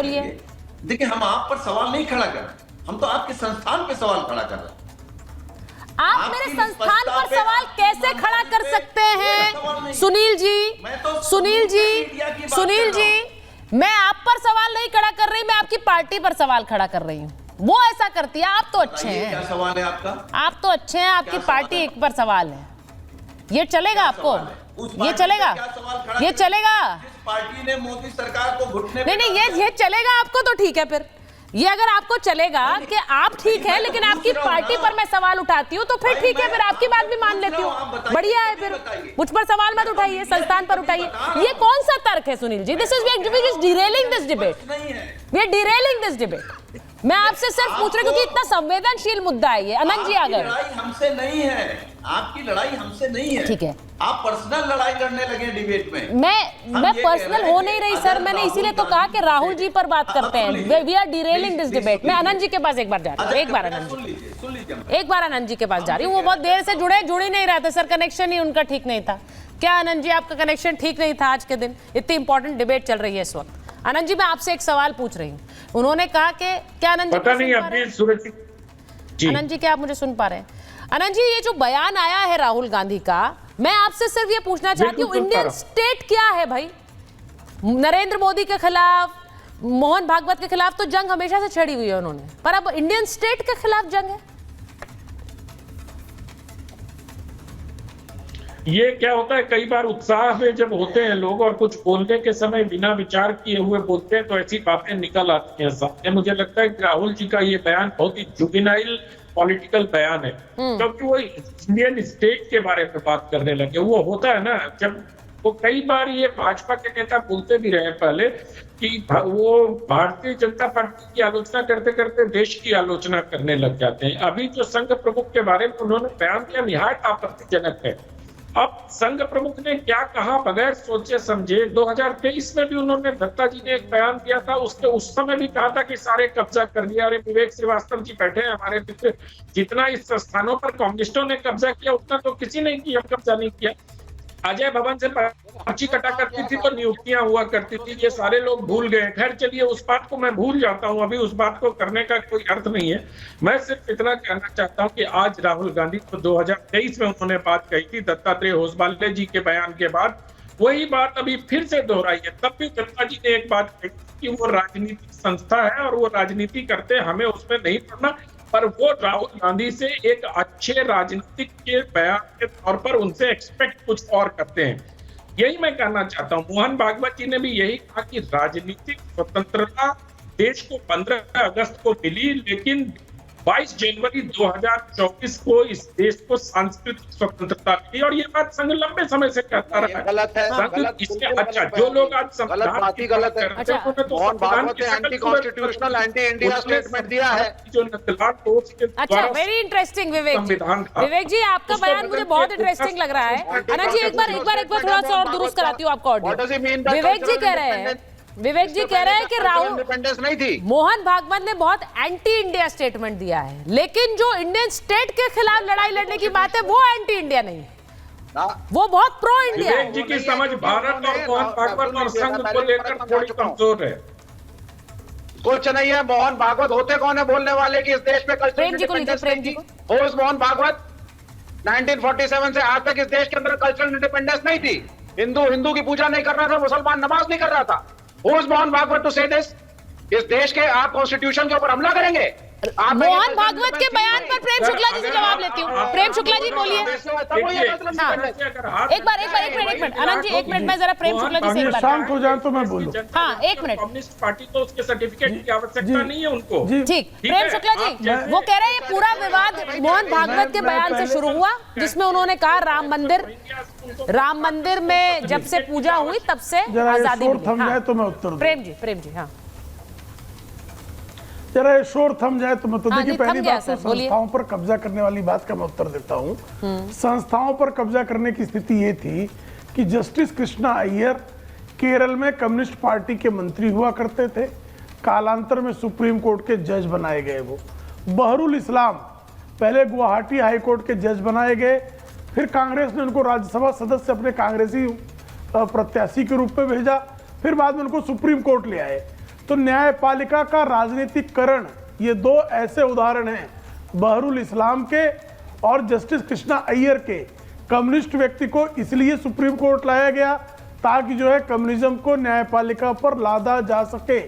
बोलिए। देखिए, हम आप पर सवाल नहीं खड़ा कर रहे, हम तो आपके संस्थान पे सवाल खड़ा कर रहे हैं। आप मेरे संस्थान पर सवाल कैसे खड़ा कर सकते हैं सुनील जी? सुनील जी, सुनील जी, मैं आप पर सवाल नहीं खड़ा कर रही, मैं आपकी पार्टी पर सवाल खड़ा कर रही हूँ। वो ऐसा करती है, आप तो अच्छे हैं। क्या सवाल है आपका? आप तो अच्छे हैं, आपकी पार्टी एक पर सवाल है। ये चलेगा आपको? ये चलेगा? ये चलेगा? पार्टी ने मोदी सरकार को घुटने नहीं, ये चलेगा आपको तो ठीक है। फिर ये अगर आपको चलेगा कि आप ठीक है लेकिन आपकी पार्टी पर मैं सवाल उठाती हूँ तो फिर ठीक है, फिर आपकी बात भी मान लेती हूँ, बढ़िया है। फिर मुझ पर सवाल मत उठाइए, संस्थान पर उठाइए। ये कौन सा तर्क है Sunil ji? This is derailing this debate, we are derailing this debate. मैं आपसे सिर्फ पूछ रही हूँ क्योंकि इतना संवेदनशील मुद्दा है ये। अनंत जी आ गए। लड़ाई हमसे नहीं है, आपकी लड़ाई हमसे नहीं है, ठीक है। आप पर्सनल लड़ाई करने लगे डिबेट में। मैं पर्सनल हो नहीं रही सर, मैंने इसीलिए तो कहा कि राहुल जी पर बात करते हैं। We are derailing this debate. मैं अनंत जी के पास एक बार जा रही हूँ, एक बार आनंद जी के पास जा रही हूँ। वो बहुत देर से जुड़ ही नहीं रहा था सर, कनेक्शन ही उनका ठीक नहीं था। क्या आनंद जी आपका कनेक्शन ठीक नहीं था आज के दिन? इतनी इंपॉर्टेंट डिबेट चल रही है इस वक्त। आनंद जी, मैं आपसे एक सवाल पूछ रही हूँ। उन्होंने कहा कि क्या आनंद जी पता नहीं अभी सूरज जी, आनंद जी क्या आप मुझे सुन पा रहे हैं? आनंद जी, ये जो बयान आया है राहुल गांधी का, मैं आपसे सिर्फ ये पूछना चाहती हूँ, इंडियन स्टेट क्या है भाई? नरेंद्र मोदी के खिलाफ, मोहन भागवत के खिलाफ तो जंग हमेशा से छड़ी हुई है उन्होंने, पर अब इंडियन स्टेट के खिलाफ जंग है। ये क्या होता है, कई बार उत्साह में जब होते हैं लोग और कुछ बोलने के समय बिना विचार किए हुए बोलते हैं तो ऐसी बातें निकल आती हैं सामने। मुझे लगता है कि राहुल जी का ये बयान बहुत ही जुवेनाइल पॉलिटिकल बयान है, क्योंकि वो इंडियन स्टेट के बारे में बात करने लगे। वो होता है ना, जब वो कई बार ये भाजपा के नेता बोलते भी रहे पहले कि वो भारतीय जनता पार्टी की आलोचना करते करते देश की आलोचना करने लग जाते हैं। अभी जो संघ प्रमुख के बारे में उन्होंने बयान दिया निहायत आपत्तिजनक है। अब संघ प्रमुख ने क्या कहा बगैर सोचे समझे, 2023 में भी उन्होंने, दत्ता जी ने एक बयान दिया था, उसके उस समय भी कहा था कि सारे कब्जा कर लिया। अरे विवेक श्रीवास्तव जी बैठे हैं हमारे मित्र, जितना इस स्थानों पर कम्युनिस्टों ने कब्जा किया उतना तो किसी ने किया, कब्जा नहीं किया। अजय भवन से पर्ची कटा करती थी तो नियुक्तियां हुआ करती थी, ये सारे लोग भूल गए। खैर चलिए, उस बात को मैं भूल जाता हूं, अभी उस बात को करने का कोई अर्थ नहीं है। मैं सिर्फ इतना कहना चाहता हूं कि आज राहुल गांधी को 2023 में उन्होंने बात कही थी दत्तात्रेय होसबाले जी के बयान के बाद, वही बात अभी फिर से दोहराई है। तब भी दत्ता जी ने एक बात कही कि वो राजनीतिक संस्था है और वो राजनीति करते हैं, हमें उसमें नहीं पड़ना, पर वो राहुल गांधी से एक अच्छे राजनीतिक के बयान के तौर पर उनसे एक्सपेक्ट कुछ और करते हैं। यही मैं कहना चाहता हूं। मोहन भागवत जी ने भी यही कहा कि राजनीतिक स्वतंत्रता देश को 15 अगस्त को मिली, लेकिन 22 जनवरी 2024 को इस देश को सांस्कृतिक स्वतंत्रता मिली। और ये बात संघ लंबे समय से कहता रहा है। गलत है, गलत इसके अच्छा जो लोग आज बात ही गलत है। मोहन भागवत ने anti constitutional, anti India statement दिया है जो नकलात को उसके अच्छा, वेरी इंटरेस्टिंग विवेक जी, आपका बयान मुझे बहुत इंटरेस्टिंग लग रहा है। अनंत जी, एक बार थोड़ा सा और दुरुस्त कराती हूँ आपको ऑडियो। विवेक जी कह रहे हैं कि राहुल इंडिपेंडेंस नहीं थी, मोहन भागवत ने बहुत एंटी इंडिया स्टेटमेंट दिया है, लेकिन जो इंडियन स्टेट के खिलाफ लड़ाई लड़ने की बात है वो एंटी इंडिया नहीं है, वो बहुत प्रो इंडिया है। विवेक जी की समझ भारत और मोहन भागवत और संघ को लेकर थोड़ी कमजोर है। कुछ नहीं है। मोहन भागवत होते कौन है बोलने वाले कि इस देश में कल्चरल इंडिपेंडेंस नहीं थी? होश मोहन भागवत 1947 से आज तक इस देश के अंदर कल्चरल इंडिपेंडेंस नहीं थी। हिंदू की पूजा नहीं कर रहा था, मुसलमान नमाज नहीं कर रहा था। Who's मोहन भागवत टू से दिस? इस देश के आप कॉन्स्टिट्यूशन के ऊपर हमला करेंगे? मोहन भागवत के बयान पर प्रेम शुक्ला जी से जवाब लेती हूँ। प्रेम शुक्ला जी बोलिए। एक मिनट अनंत जी, एक मिनट मैं जरा प्रेम शुक्ला जी से एक बार शांत हो जाए तो मैं बोलूं। हाँ, एक मिनट। कम्युनिस्ट पार्टी तो उसके सर्टिफिकेट की आवश्यकता नहीं है उनको। ठीक, प्रेम शुक्ला जी वो कह रहे हैं ये पूरा विवाद मोहन भागवत के बयान से शुरू हुआ, जिसमें उन्होंने कहा राम मंदिर में जब से पूजा हुई तब से आजादी मिली। तो मैं उत्तर दूं। प्रेम जी हाँ, जरा ये शोर थम जाए तो मैं तो देखिए, पहली बात तो संस्थाओं पर कब्जा करने वाली बात का मैं उत्तर देता हूँ। संस्थाओं पर कब्जा करने की स्थिति ये थी कि जस्टिस कृष्णा अय्यर केरल में कम्युनिस्ट पार्टी के मंत्री हुआ करते थे, कालांतर में सुप्रीम कोर्ट के जज बनाए गए। वो बहरुल इस्लाम पहले गुवाहाटी हाई कोर्ट के जज बनाए गए, फिर कांग्रेस ने उनको राज्यसभा सदस्य अपने कांग्रेसी प्रत्याशी के रूप में भेजा, फिर बाद में उनको सुप्रीम कोर्ट ले आए। तो न्यायपालिका का राजनीतिकरण, ये दो ऐसे उदाहरण हैं बहरुल इस्लाम के और जस्टिस कृष्णा अय्यर के। कम्युनिस्ट व्यक्ति को इसलिए सुप्रीम कोर्ट लाया गया ताकि जो है कम्युनिज्म को न्यायपालिका पर लादा जा सके।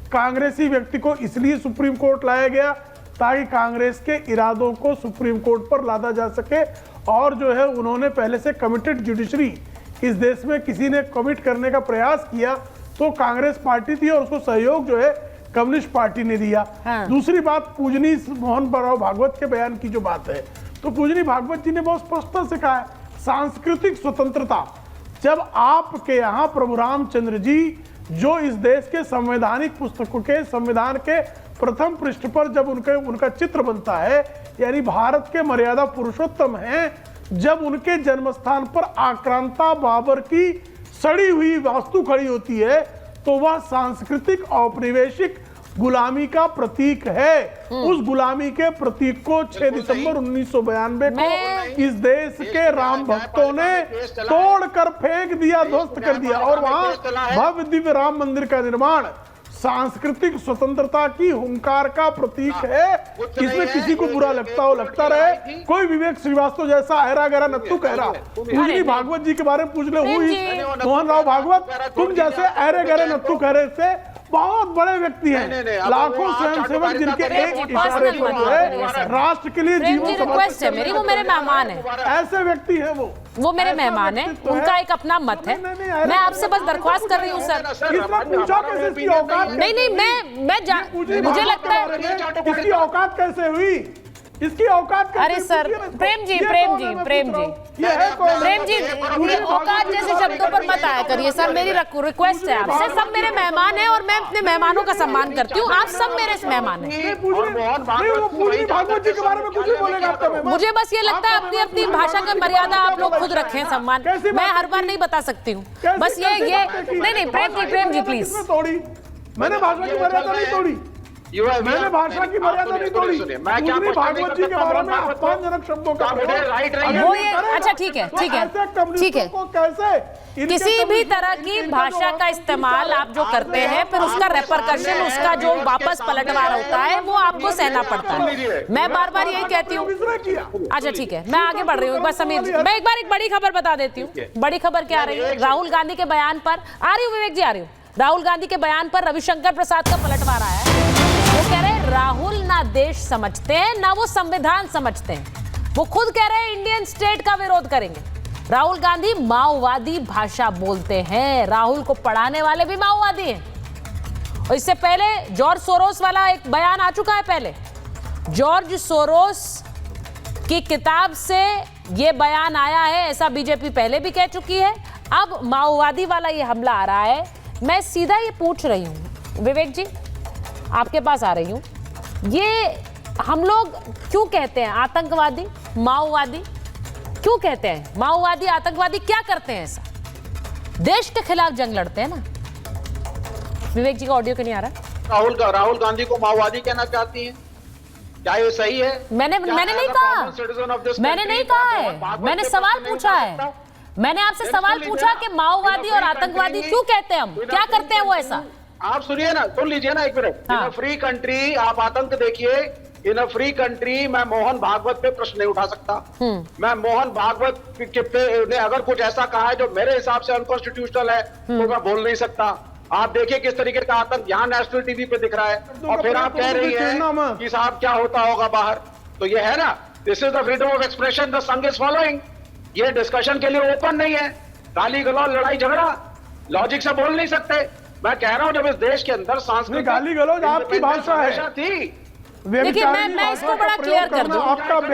कांग्रेसी व्यक्ति को इसलिए सुप्रीम कोर्ट लाया गया ताकि कांग्रेस के इरादों को सुप्रीम कोर्ट पर लादा जा सके। और जो है उन्होंने पहले से कमिटेड जुडिशरी, इस देश में किसी ने कमिट करने का प्रयास किया तो कांग्रेस पार्टी थी और उसको सहयोग जो है कम्युनिस्ट पार्टी ने दिया। हाँ। दूसरी बात, पूजनी मोहन राव भागवत के बयान की जो बात है, तो पूजनी भागवत जी ने बहुत स्पष्टता से कहा है, सांस्कृतिक स्वतंत्रता। जब आपके यहाँ प्रभु रामचंद्र जी जो इस देश के संवैधानिक पुस्तकों के संविधान के प्रथम पृष्ठ पर जब उनका चित्र बनता है, यानी भारत के मर्यादा पुरुषोत्तम हैं, जब उनके जन्म स्थान पर आक्रांता बाबर की सड़ी हुई वास्तु खड़ी होती है तो वह सांस्कृतिक औपनिवेशिक गुलामी का प्रतीक है। उस गुलामी के प्रतीक को 6 दिसंबर 1992 को इस देश के राम भक्तों ने तोड़कर फेंक दिया, ध्वस्त कर दिया। और वहां भव्य दिव्य राम मंदिर का निर्माण सांस्कृतिक स्वतंत्रता की हुंकार का प्रतीक है। इसमें किसी को बुरा लगता हो लगता रहे, कोई विवेक श्रीवास्तव जैसा अहरा गहरा नत्थु कह रहा, पूजनी भागवत जी के बारे में पूछ ले, हुई मोहन राव भागवत, तुम जैसे अहरे गहरे नत्थु कह रहे थे, बहुत बड़े व्यक्ति हैं, लाखों स्वयंसेवक जिनके एक इशारे पर जो है राष्ट्र के लिए जीवन रिक्वेस्ट है मेरी, वो मेरे मेहमान है, ऐसे व्यक्ति हैं वो मेरे मेहमान है, उनका एक अपना मत है। मैं आपसे बस दरख्वास्त कर रही हूँ सर। पूछा कैसे इसकी औकात? नहीं मुझे लगता है इसकी औकात कैसे हुई, इसकी औकात कैसे? अरे सर प्रेम जी औकात जैसे शब्दों पर मत आया करिए सर, मेरी रिक्वेस्ट है आपसे। सब मेरे मेहमान हैं और मैं अपने मेहमानों का सम्मान करती हूँ, आप सब मेरे मेहमान हैं। मुझे बस ये लगता है अपनी अपनी भाषा की मर्यादा आप लोग खुद रखें, सम्मान मैं हर बार नहीं बता सकती हूँ। बस ये नहीं प्रेम जी प्लीज। मैंने भाषा की मर्यादा नहीं तोड़ी, मैंने भाषा की मर्यादा नहीं तोड़ी। पूजनी भागवत जी के बारे में अपमानजनक शब्दों का वो ये अच्छा ठीक है कैसे किसी भी तरह की भाषा का इस्तेमाल आप जो करते हैं फिर उसका रेपरकशन, उसका जो वापस पलटवार होता है वो आपको सहना पड़ता है। मैं बार बार यही कहती हूँ। अच्छा ठीक है, मैं आगे बढ़ रही हूँ। बस समीर जी, मैं एक बार एक बड़ी खबर बता देती हूँ। बड़ी खबर क्या आ रही है? राहुल गांधी के बयान पर आ रही हूँ, विवेक जी आ रही हूँ। राहुल गांधी के बयान पर रविशंकर प्रसाद का पलटवार आया है। वो कह रहे हैं राहुल ना देश समझते हैं ना वो संविधान समझते हैं। वो खुद कह रहे हैं इंडियन स्टेट का विरोध करेंगे। राहुल गांधी माओवादी भाषा बोलते हैं, राहुल को पढ़ाने वाले भी माओवादी हैं। और इससे पहले जॉर्ज सोरोस वाला एक बयान आ चुका है। पहले जॉर्ज सोरोस की किताब से ये बयान आया है, ऐसा बीजेपी पहले भी कह चुकी है। अब माओवादी वाला ये हमला आ रहा है। मैं सीधा ये पूछ रही हूँ, विवेक जी आपके पास आ रही हूँ, ये हम लोग क्यों कहते हैं आतंकवादी माओवादी? क्यों कहते हैं माओवादी आतंकवादी? क्या करते हैं ऐसा? देश के खिलाफ जंग लड़ते हैं ना। विवेक जी का ऑडियो क्यों नहीं आ रहा? राहुल गांधी को माओवादी कहना चाहती हैं? क्या ये सही है? मैंने नहीं कहा, मैंने नहीं कहा है, मैंने सवाल पूछा है। मैंने आपसे सवाल पूछा कि माओवादी और आतंकवादी क्यों कहते हैं हम, क्या करते हैं वो ऐसा? आप सुनिए ना, सुन लीजिए ना एक minute. In a free country आप आतंक देखिए। इन अ फ्री कंट्री मैं मोहन भागवत पे प्रश्न नहीं उठा सकता। मैं मोहन भागवत पे ने अगर कुछ ऐसा कहा है जो मेरे हिसाब से अनकॉन्स्टिट्यूशनल है तो मैं बोल नहीं सकता। आप देखिए किस तरीके का आतंक यहाँ नेशनल टीवी पे दिख रहा है और फिर आप कह रही है कि साहब क्या होता होगा बाहर। तो ये है ना, this is the freedom of expression the संघ इज फॉलोइंग। ये डिस्कशन के लिए ओपन नहीं है। गाली गलौज लड़ाई झगड़ा लॉजिक से बोल नहीं सकते। मैं कह रहा हूं जब इस देश के अंदर सांस्कृतिक गाली गलौज आपकी भाषा है थी। देखिए मैं इसको बड़ा क्लियर कर दूं।